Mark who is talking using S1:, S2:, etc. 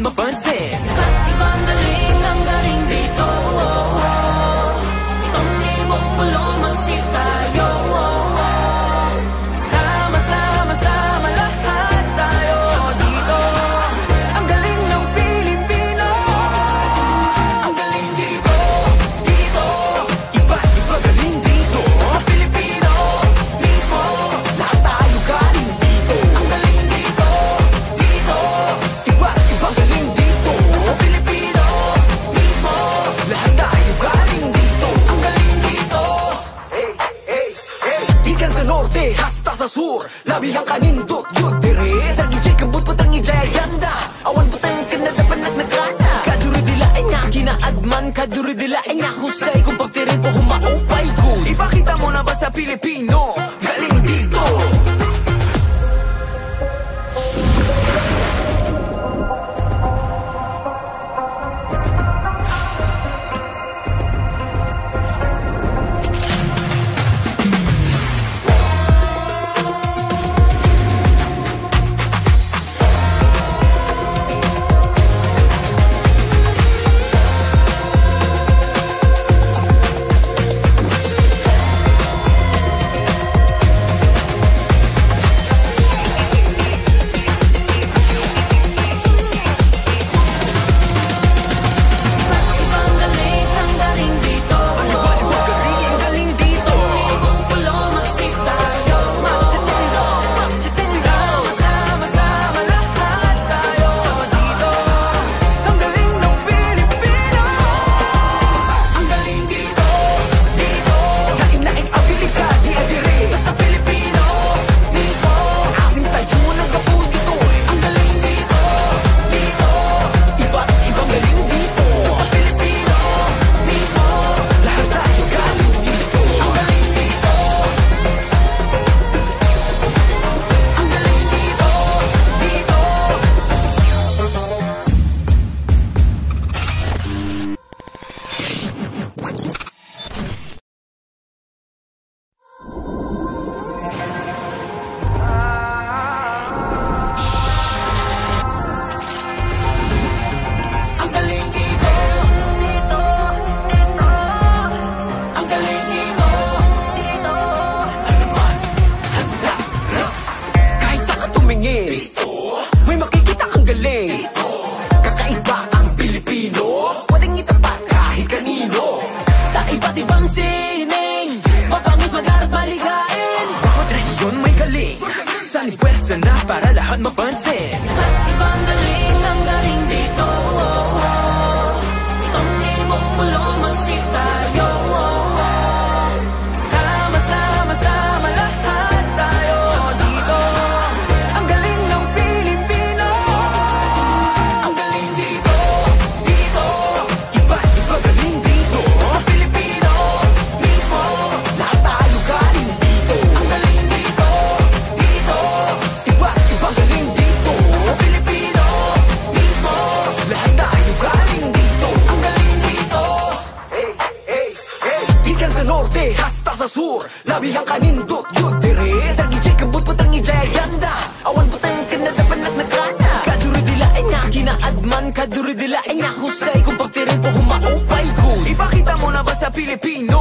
S1: mapansin.
S2: Ba't ibang galing ang galing dito? Itong limong pulo magsip tayo. Sama-sama lahat tayo dito. Ang galing ng Pilipino. Ang galing dito, dito.
S1: Iba't iba galing dito.
S2: Mga Pilipino mismo.
S1: Lahat tayo galing dito.
S2: Ang galing dito, dito.
S1: Iba't iba galing dito.
S2: Mga Pilipino mismo.
S1: Lahat tayo galing dito.
S2: Ang galing dito.
S1: Hey, hey, hey. Ikan sa norte hasta sa sur, labihang kanindot yun dire. Tagijay kabut putang ijayanda, awan putang kanada panagnagana. Kaduridilain nga kinaadman, kaduridilain nga husay. Kung pagtirin po humaupay good, ipakita mo na ba sa Pilipino galing dito? May makikita kang galing dito. Kakaiba ang Pilipino, pwedeng itapat kahit kanino.
S2: Sa iba't ibang sining, mapangis mag-arat maligain.
S1: Bawat rehiyon may galing, saan pwesta na para lahat mapansin.
S2: Ba't ibang galing ang galing dito? Itong limong pulo magsip tayo. Sama-sama lahat tayo dito. Ang galing ng Pilipino. Ang galing dito, dito.
S1: Iba't iba galing dito.
S2: Mga Pilipino mismo.
S1: Lahat tayo galing dito.
S2: Ang galing dito, dito.
S1: Iba't iba galing dito.
S2: Mga Pilipino mismo.
S1: Lahat tayo galing dito.
S2: Ang galing dito.
S1: Hey, hey, hey. Ikan sa norte hasta sa sur, labihang kanindot yun dire. Tagijay kabut putang ijayanda, awan putang kanada panagnagana. Kaduridilain nga kinaadman, kaduridilain nga husay. Kung pagtirin po humaupay good, ipakita mo na ba sa Pilipino